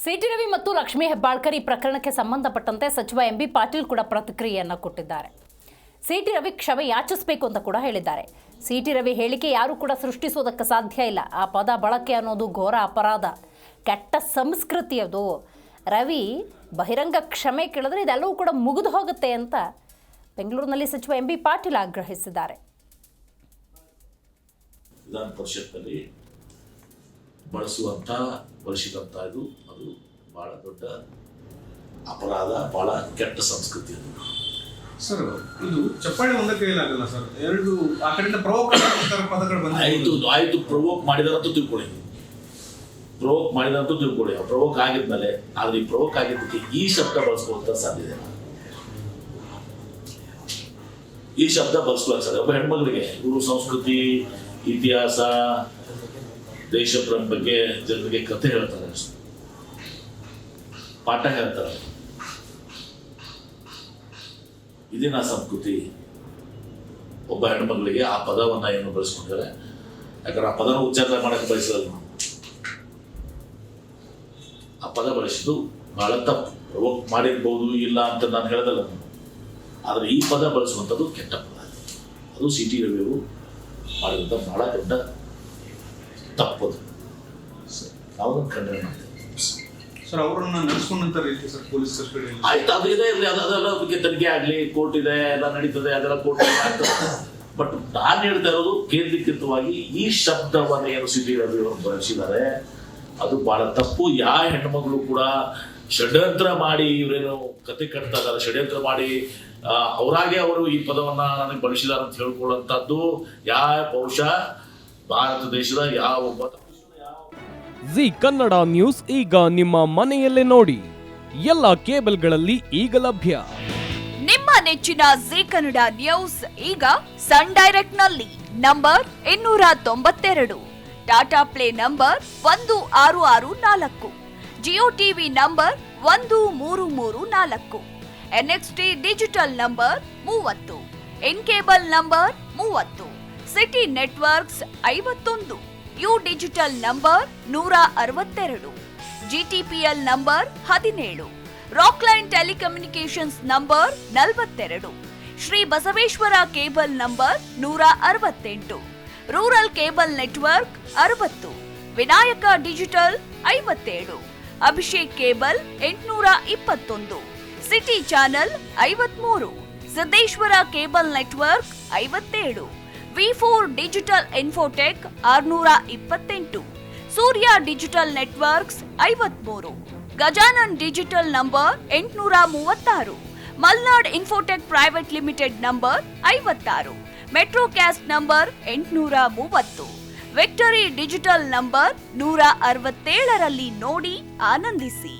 City Ravi ಮತ್ತು ಲಕ್ಷ್ಮೀ ಹೆಬ್ಬಾಳ್ಕರ್ ಈ ಪ್ರಕರಣಕ್ಕೆ ಸಂಬಂಧಪಟ್ಟಂತೆ ಸಚಿವ ಎಂಬಿ ಪಾಟೀಲ್ ಕೂಡ ಪ್ರತಿಕ್ರಿಯೆಯನ್ನು ಕೊಟ್ಟಿದ್ದಾರೆ. ಸಿಟಿ ರವಿ ಕ್ಷಮೆ ಯಾಚಿಸಬೇಕು ಅಂತ ಕೂಡ ಹೇಳಿದ್ದಾರೆ. ಸಿಟಿ ರವಿ ಹೇಳಿಕೆ ಯಾರು ಕೂಡ ಸೃಷ್ಟಿಸೋದಕ್ಕೆ ಸಾಧ್ಯ ಇಲ್ಲ. ಆ ಪದ ಬಳಕೆ ಅನ್ನೋದು ಘೋರ ಅಪರಾಧ, ಕೆಟ್ಟ ಸಂಸ್ಕೃತಿ ಅದು. ರವಿ ಬಹಿರಂಗ ಕ್ಷಮೆ ಕೇಳಿದ್ರೆ ಇದೆಲ್ಲವೂ ಕೂಡ ಮುಗಿದು ಹೋಗುತ್ತೆ ಅಂತ ಬೆಂಗಳೂರಿನಲ್ಲಿ ಸಚಿವ ಎಂಬಿ ಪಾಟೀಲ್ ಆಗ್ರಹಿಸಿದ್ದಾರೆ. ವಿಧಾನ ಪರಿಷತ್ನಲ್ಲಿ ಬಳಸಿದಂಥ ಅದು ಬಹಳ ದೊಡ್ಡ ಅಪರಾಧ, ಬಹಳ ಕೆಟ್ಟ ಸಂಸ್ಕೃತಿ ಅದು. ಸರ್, ಇದು ಚಪ್ಪಾಳೆ ಒಂದೇ ಕೈಲಾಗಲ್ಲ ಸರ್. ಎರಡು ಆ ಕಡೆಯಿಂದ ಪ್ರವೋಕ್ ಪದಗಳು ಬಂದ ಆಯ್ತು ಪ್ರವೋಕ್ ಮಾಡಿದಾರಂತೂ ತಿಳ್ಕೊಳ್ಳಿ. ಪ್ರವೋಕ್ ಆಗಿದ್ಮೇಲೆ ಆದ್ರೆ ಈ ಪ್ರವೋಕ್ ಆಗಿದ್ದಕ್ಕೆ ಈ ಶಬ್ದ ಬಳಸ್ಕೊಳ್ಳುವಂತ ಸಾಧ್ಯತೆ ಇಲ್ಲ. ಈ ಶಬ್ದ ಬಳಸ್ಕೊಳ್ಳೋಕೆ ಸಾಧ್ಯ. ಒಬ್ಬ ಹೆಣ್ಮಗಳಿಗೆ ಇವರು ಸಂಸ್ಕೃತಿ, ಇತಿಹಾಸ, ದೇಶ ಪ್ರೇಮ ಬಗ್ಗೆ ಜನರಿಗೆ ಕಥೆ ಹೇಳ್ತಾರೆ, ಪಾಠ ಹೇಳ್ತಾರೆ. ಇದೇನಾ ಸಂಸ್ಕೃತಿ? ಒಬ್ಬ ಹೆಣ್ಮಗಳಿಗೆ ಆ ಪದವನ್ನ ಏನು ಬಳಸ್ಕೊಂಡಿದ್ದಾರೆ, ಯಾಕಂದ್ರೆ ಆ ಪದನ ಉಚ್ಚಾರ ಮಾಡಕ್ಕೆ ಬಯಸಲ್ಲ. ಆ ಪದ ಬಳಸಿದ್ದು ಬಹಳ ತಪ್ಪು. ಪ್ರವೋಕ್ ಮಾಡಿರ್ಬೋದು, ಇಲ್ಲ ಅಂತ ನಾನು ಹೇಳದಲ್ಲ. ಆದ್ರೆ ಈ ಪದ ಬಳಸುವಂಥದ್ದು ಕೆಟ್ಟ ಪದ. ಅದು ಸಿಟಿ ರವಿಯವರು ಮಾಡಿದಂಥ ಬಹಳ ದೊಡ್ಡ ತಪ್ಪದು. ನಾವು ಖಂಡನೆ ಮಾಡ್ತೇವೆ ಸರ್. ಅವರನ್ನ ನಡೆಸ್ಕೊಂಡಂತ ರೀತಿ ಸರ್ ಪೊಲೀಸ್ ಕಸ್ಟಡಿ ಆಯ್ತು, ಅದು ಇದೆ ಇರಲಿ, ಅದೆಲ್ಲ ಬಗ್ಗೆ ತನಿಖೆ ಆಗಲಿ, ಕೋರ್ಟ್ ಇದೆ, ಎಲ್ಲ ನಡೀತದೆ, ಅದೆಲ್ಲ ಕೋರ್ಟ್ ಆಗ್ತದೆ. ಬಟ್ ನಾನು ಹೇಳ್ತಾ ಇರೋದು ಕೇಂದ್ರೀಕೃತವಾಗಿ ಈ ಶಬ್ದವನ್ನು ಏನು ಸಿಟಿ ರವಿ ಅವರು ಬಳಸಿದ್ದಾರೆ ಅದು ಬಹಳ ತಪ್ಪು. ಯಾವ ಹೆಣ್ಮಗಳು ಕೂಡ ಷಡ್ಯಂತ್ರ ಮಾಡಿ ಇವರೇನು ಕತೆ ಕಟ್ತಾ ಇದ್ದಾರೆ, ಷಡ್ಯಂತ್ರ ಮಾಡಿ ಅವರಾಗೆ ಅವರು ಈ ಪದವನ್ನ ನನಗೆ ಬಳಸಿದಾರೆ ಅಂತ ಹೇಳ್ಕೊಳ್ಳುವಂಥದ್ದು ಯಾವ ಬಹುಶಃ ಭಾರತ ದೇಶದ ಯಾವ ಒಬ್ಬ. ಜಿ ಕನ್ನಡ ನ್ಯೂಸ್ ಈಗ ನಿಮ್ಮ ಮನೆಯಲ್ಲೇ ನೋಡಿ. ಎಲ್ಲ ಕೇಬಲ್ಗಳಲ್ಲಿ ಈಗ ಲಭ್ಯ. ನಿಮ್ಮ ನೆಚ್ಚಿನ ಜಿ ಕನ್ನಡ ನ್ಯೂಸ್ ಈಗ ಸನ್ ಡೈರೆಕ್ಟ್ ನಲ್ಲಿ number 292, Tata play number 1664, Jio TV number 1334, NXT digital number 30, in cable number 30, city networks 51, U digital number 162, GTPL number 17, Rockline telecommunications number 42, Shri Basaveshwara cable number 168, rural cable network 60, Vinayaka digital 57, Abhishek cable 821, city channel 53, Siddeshwara cable network 57, V4 digital Infotech 628, Surya digital networks 53, Gajanan digital number 836, Malnad Infotech Private Limited number 56, Metrocast number 830, Victory Digital number 167ರಲ್ಲಿ ನೋಡಿ ಆನಂದಿಸಿ.